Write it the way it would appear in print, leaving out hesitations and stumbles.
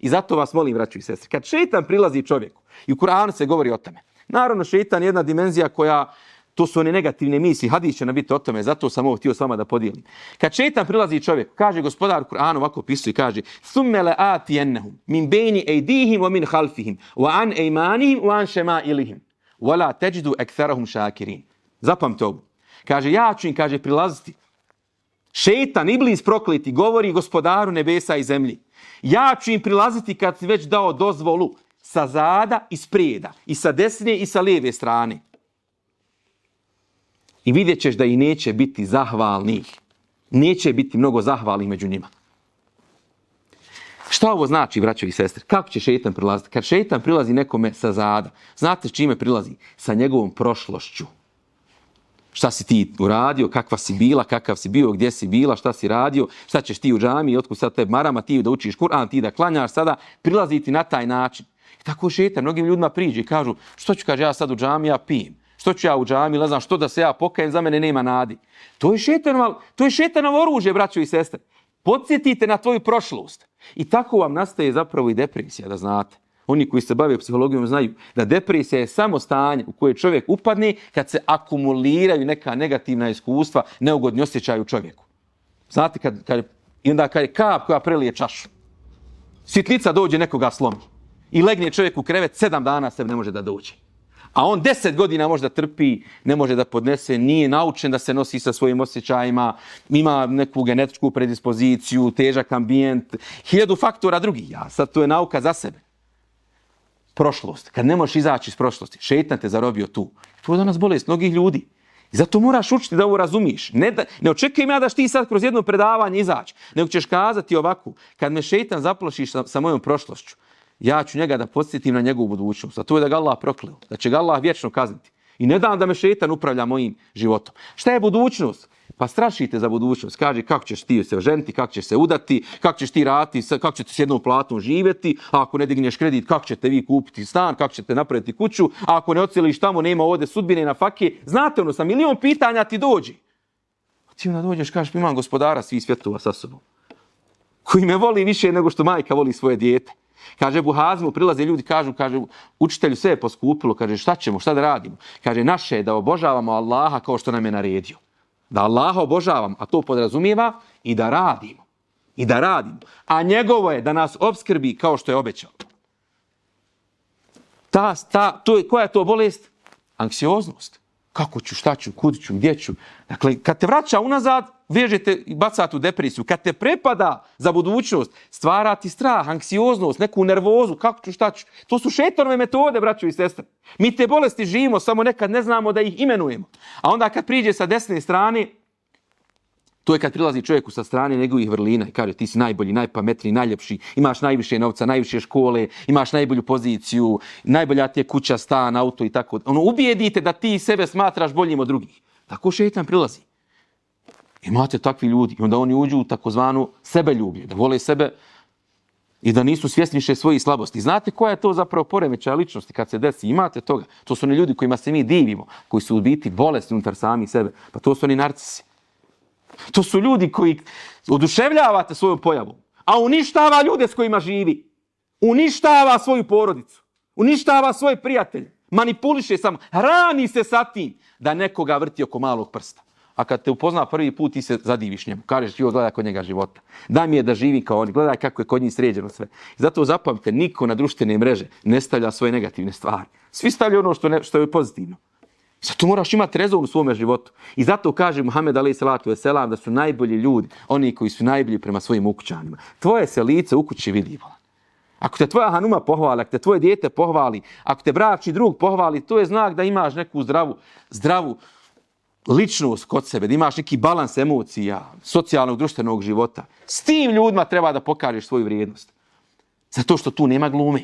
I zato vas molim, braćo i sestre, kad šejtan prilazi čovjeku, i u Kur'anu se govori o tome. Naravno, šejtan je jedna dimenzija koja, to su one negativne misli, hadis će nam biti o tome, zato sam ovo htio s vama da podijelim. Kad šejtan prilazi čovjeku, kaže gospodar u Kur'anu, ovako opisuje, kaže ثُمَّ لَآتِيَنَّهُمْ مِنْ بَيْنِ أَيْدِيهِمْ وَمِنْ خَلْفِهِمْ وَعَنْ أَيْمَانِهِمْ وَعَنْ شَمَائِلِهِمْ وَلَا تَجِدُ أَكْثَرَهُمْ شَاكِرِينَ. Zapamte ovo. Kaže, ja ću im, kaže, prilaziti. Šejtan, iblis prokleti, govori gospodaru nebesa i zemlji. Ja ću im prilaziti kad si već dao dozvolu sa zada i sprijeda, i sa desne i sa lijeve strane. I vidjet ćeš da i neće biti zahvalnih. Neće biti mnogo zahvalnih među njima. Šta ovo znači, braćo i sestre? Kako će šejtan prilaziti? Kad šejtan prilazi nekome sa zada, znate s čime prilazi? Sa njegovom prošlošću. Šta si ti uradio, kakva si bila, kakav si bio, gdje si bila, šta si radio, šta ćeš ti u džamiji, otkud sad te marama, ti da učiš Kur'an, ti da klanjaš, sada prilaziti na taj način. I tako šejtan mnogim ljudima priđe i kažu, što ću, kaže, ja sad u džamiji, ja pijem. Što ću ja u džamiji, ne znam što da se ja pokajem, za mene nema nadi. To je šejtanovo oružje, braćo i sestre. Podsjetite na tvoju prošlost. I tako vam nastaje zapravo i depresija, da znate. Oni koji se bave psihologijom znaju da depresija je samo stanje u koje čovjek upadne kad se akumuliraju neka negativna iskustva, neugodni osjećaj u čovjeku. Znate, i onda kad je kap koja prelije čašu. Sitlica dođe, nekoga slomi. I legne čovjek u krevet, 7 dana se ne može da dođe. A on 10 godina možda trpi, ne može da podnese, nije naučen da se nosi sa svojim osjećajima, ima neku genetičku predispoziciju, težak ambijent, 1000 faktora drugih. Ja, sad to je nauka za sebe. Prošlost. Kad ne možeš izaći iz prošlosti, šejtan te zarobio tu. To je danas bolest mnogih ljudi. I zato moraš učiti da ovo razumiješ. Ne očekujem ja da ti sad kroz jedno predavanje izaći, nego ćeš kazati ovako, kad me šejtan zaplašiš sa mojom prošlošću, ja ću njega da podsjetim na njegovu budućnost. A to je da ga Allah prokleo, da će ga Allah vječno kazniti. I ne dam da me šejtan upravlja mojim životom. Šta je budućnost? Pa strašite za budućnost. Kaže kako ćeš ti se oženiti, kako ćeš se udati, kako ćeš ti raditi, kako ćete s jednom platom živjeti, a ako ne digneš kredit, kako ćete vi kupiti stan, kako ćete napraviti kuću, a ako ne odseliš tamo, nema ovdje sudbine na fakije. Znate ono, sa milion pitanja ti dođi. A ti onda dođeš, kažeš, imam gospodara svih svjetova sa sobom, koji me voli više nego što majka voli svoje dijete. Kaže, Ebu Hazmu, prilaze ljudi, kažu, učitelju sve je poskupilo, kaže, šta ćemo, šta da radimo? Kaže, naše je da obožavamo Allaha kao što nam je naredio. Da Allaha obožavam, a to podrazumijeva i da radimo. I da radimo. A njegovo je da nas opskrbi kao što je obećao. Koja je to bolest? Anksioznost. Kako ću, šta ću, kud ću, gdje ću. Dakle, kad te vraća unazad, vežete i bacate u depresiju. Kad te prepada za budućnost, stvara ti strah, anksioznost, neku nervozu, kako ću, šta ću. To su šejtanove metode, braćo i sestre. Mi te bolesti živimo, samo nekad ne znamo da ih imenujemo. A onda kad priđe sa desne strane, to je kad prilazi čovjeku sa strane njegovih vrlina i kaže ti si najbolji, najpametniji, najljepši, imaš najviše novca, najviše škole, imaš najbolju poziciju, najbolja ti je kuća, stan, auto i tako. Ono, ubijedite da ti sebe smatraš boljim od drugih. Tako šejtan prilazi. Imate takvi ljudi i onda oni uđu u takozvanu sebeljublje, da vole sebe i da nisu svjesni više svojih slabosti. Znate koja je to zapravo poremećaja ličnosti kad se desi? Imate toga. To su oni ljudi kojima se mi divimo, koji su u biti bolesni unutar sami sebe. Pa to su oni narcisi. To su ljudi koji oduševljavate svojom pojavom, a uništava ljude s kojima živi. Uništava svoju porodicu. Uništava svoje prijatelje. Manipuliše samo. Hrani se sa tim da nekoga vrti oko malog prsta. A kad te upozna prvi put, ti se zadiviš njemu. Kažeš, joj, gledaj kod njega života. Daj mi je da živi kao on. Gledaj kako je kod njih sređeno sve. Zato zapamte, niko na društvene mreže ne stavlja svoje negativne stvari. Svi stavljaju ono što je pozitivno. Zato moraš imati rezon u svome životu. I zato kaže Muhammed alejhi salatu vesselam da su najbolji ljudi, oni koji su najbolji prema svojim ukućanima. Tvoje se lice u kući vidi. Ako te tvoja hanuma pohvali, ako te tvoje dijete pohvali, ako te bračni drug pohvali, to je znak da imaš neku zdravu ličnost kod sebe, da imaš neki balans emocija, socijalnog, društvenog života. S tim ljudima treba da pokažeš svoju vrijednost. Zato što tu nema glume.